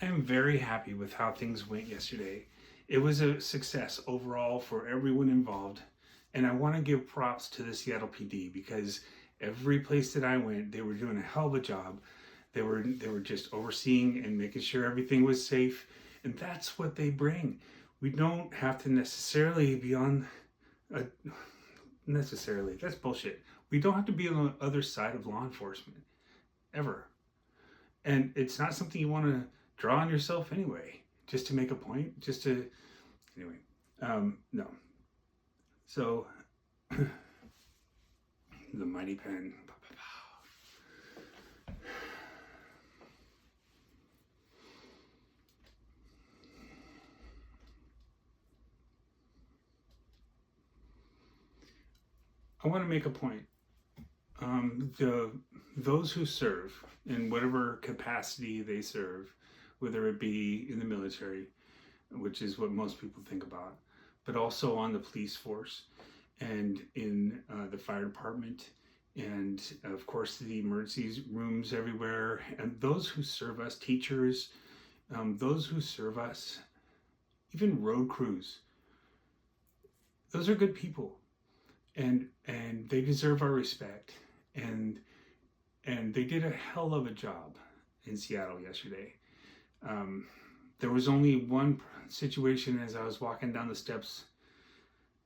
am very happy with how things went yesterday. It was a success overall for everyone involved. And I want to give props to the Seattle PD because every place that I went, they were doing a hell of a job. They were just overseeing and making sure everything was safe. And that's what they bring. We don't have to necessarily be on a, necessarily. That's bullshit. We don't have to be on the other side of law enforcement ever. And it's not something you want to draw on yourself anyway, just to make a point, just to, anyway, no. So, the mighty pen. I want to make a point. Those who serve in whatever capacity they serve, whether it be in the military, which is what most people think about, but also on the police force and in the fire department, and of course the emergency rooms everywhere, and those who serve us, teachers, those who serve us, even road crews. Those are good people, and they deserve our respect, and they did a hell of a job in Seattle yesterday. There was only one situation as I was walking down the steps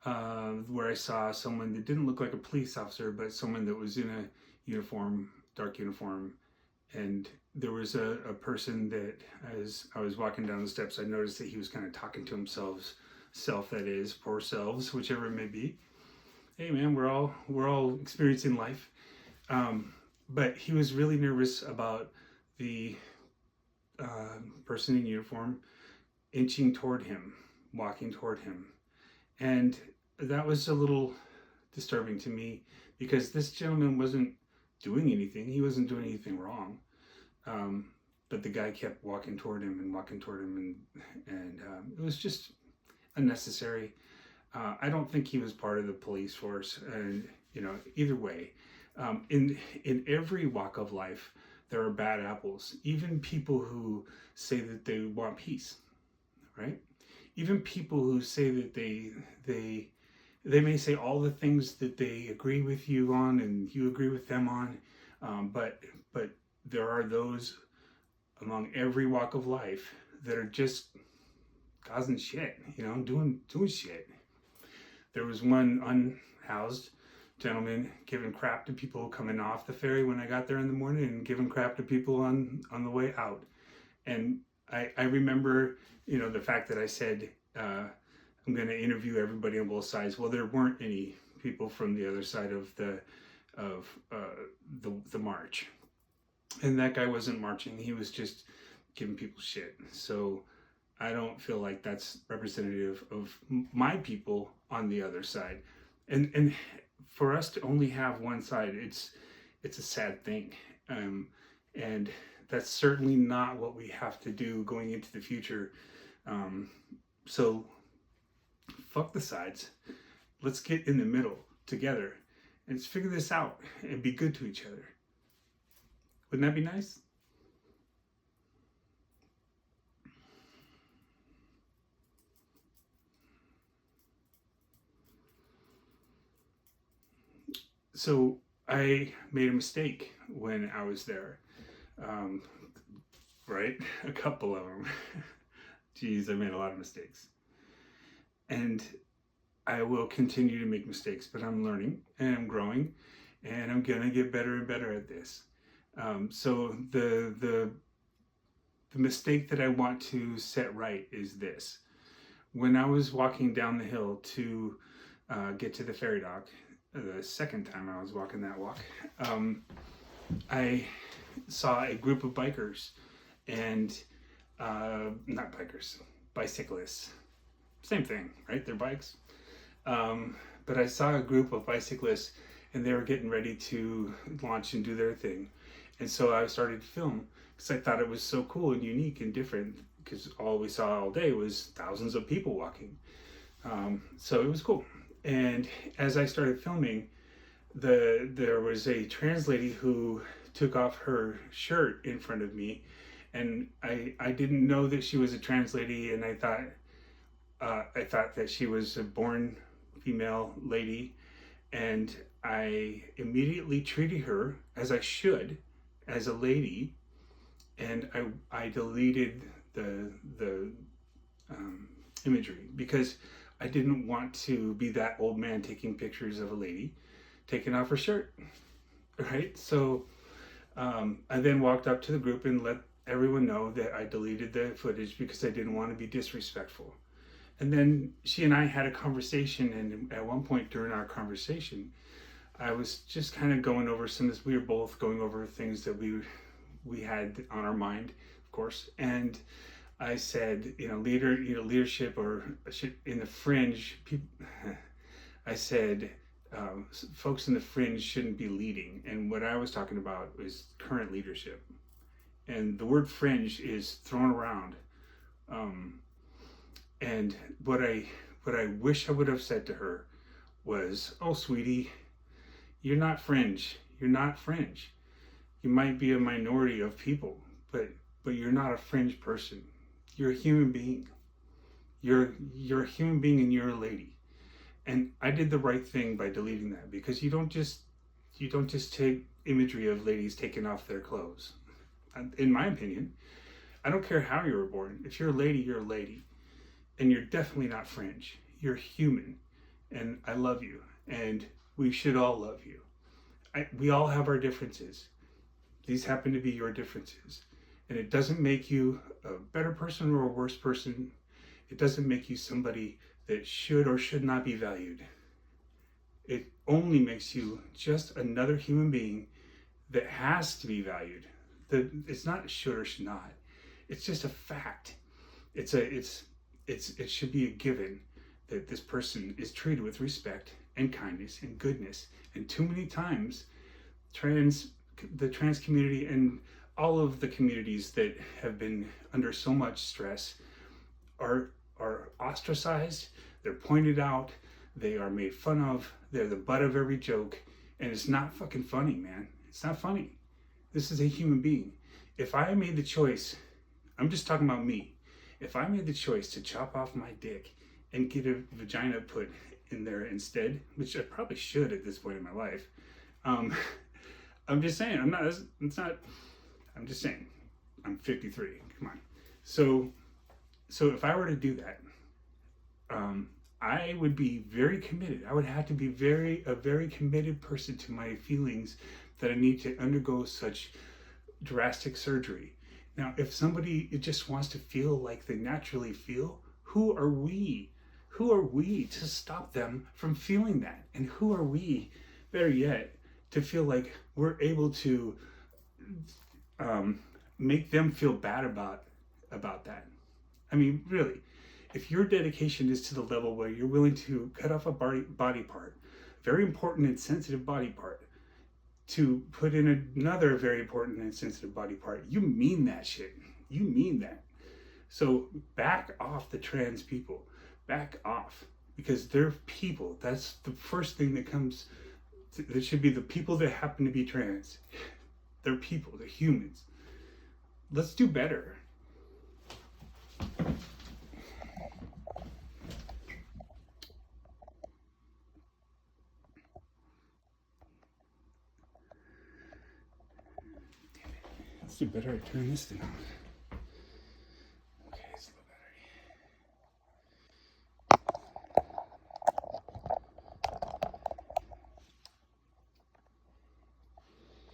where I saw someone that didn't look like a police officer, but someone that was in a uniform, dark uniform. And there was a person that, as I was walking down the steps, I noticed that he was kind of talking to himself, that is, poor selves, whichever it may be. Hey man, we're all experiencing life. But he was really nervous about the person in uniform inching toward him, walking toward him. And that was a little disturbing to me because this gentleman wasn't doing anything. He wasn't doing anything wrong. But the guy kept walking toward him, and it was just unnecessary. I don't think he was part of the police force, and either way, in every walk of life, there are bad apples. Even people who say that they want peace, right? Even people who say that they may say all the things that they agree with you on, and you agree with them on, but there are those among every walk of life that are just causing shit, doing shit. There was one unhoused gentleman giving crap to people coming off the ferry when I got there in the morning, and giving crap to people on the way out. And I remember, the fact that I said, I'm going to interview everybody on both sides. Well, there weren't any people from the other side of the march. And that guy wasn't marching. He was just giving people shit. So I don't feel like that's representative of my people on the other side. And for us to only have one side, it's a sad thing. And that's certainly not what we have to do going into the future. So fuck the sides. Let's get in the middle together and let's figure this out and be good to each other. Wouldn't that be nice? So I made a mistake when I was there, right? A couple of them. Jeez, I made a lot of mistakes. And I will continue to make mistakes, but I'm learning and I'm growing, and I'm gonna get better and better at this. So the mistake that I want to set right is this. When I was walking down the hill to get to the ferry dock, the second time I was walking that walk, I saw a group of bikers, and not bikers, bicyclists. Same thing, right? They're bikes. But I saw a group of bicyclists, and they were getting ready to launch and do their thing. And so I started to film because I thought it was so cool and unique and different, because all we saw all day was thousands of people walking. So it was cool. And as I started filming, there was a trans lady who took off her shirt in front of me and I didn't know that she was a trans lady, and I thought that she was a born female lady, and I immediately treated her as I should, as a lady, and I deleted the imagery because I didn't want to be that old man taking pictures of a lady taking off her shirt, right? So I then walked up to the group and let everyone know that I deleted the footage because I didn't want to be disrespectful. And then she and I had a conversation, and at one point during our conversation, I was just kind of going over some of this. We were both going over things that we had on our mind, of course. And I said, leadership or in the fringe, people, I said, folks in the fringe shouldn't be leading. And what I was talking about was current leadership. And the word fringe is thrown around. And what I wish I would have said to her was, "Oh, sweetie, you're not fringe. You're not fringe. You might be a minority of people, but you're not a fringe person. You're a human being. You're a human being, and you're a lady." And I did the right thing by deleting that, because you don't just take imagery of ladies taking off their clothes. In my opinion, I don't care how you were born. If you're a lady, you're a lady. And you're definitely not fringe. You're human. And I love you. And we should all love you. We all have our differences. These happen to be your differences. And it doesn't make you a better person or a worse person. It doesn't make you somebody that should or should not be valued. It only makes you just another human being that has to be valued. It's not should or should not. It's just a fact. It should be a given that this person is treated with respect and kindness and goodness. And too many times, the trans community and all of the communities that have been under so much stress are ostracized, they're pointed out, they are made fun of, they're the butt of every joke, and it's not fucking funny, man. It's not funny. This is a human being. If I made the choice, I'm just talking about me, if I made the choice to chop off my dick and get a vagina put in there instead, which I probably should at this point in my life, I'm just saying, I'm just saying, I'm 53, come on. So if I were to do that, I would be very committed. I would have to be a very committed person to my feelings that I need to undergo such drastic surgery. Now, if somebody just wants to feel like they naturally feel, who are we? Who are we to stop them from feeling that? And who are we, better yet, to feel like we're able to make them feel bad about that? I mean, really, if your dedication is to the level where you're willing to cut off a body part, very important and sensitive body part, to put in another very important and sensitive body part, you mean that shit. You mean that. So back off the trans people. Back off. Because they're people. That's the first thing that comes. That should be the people that happen to be trans. They're people. They're humans. Let's do better. Let's do better at turning this thing off.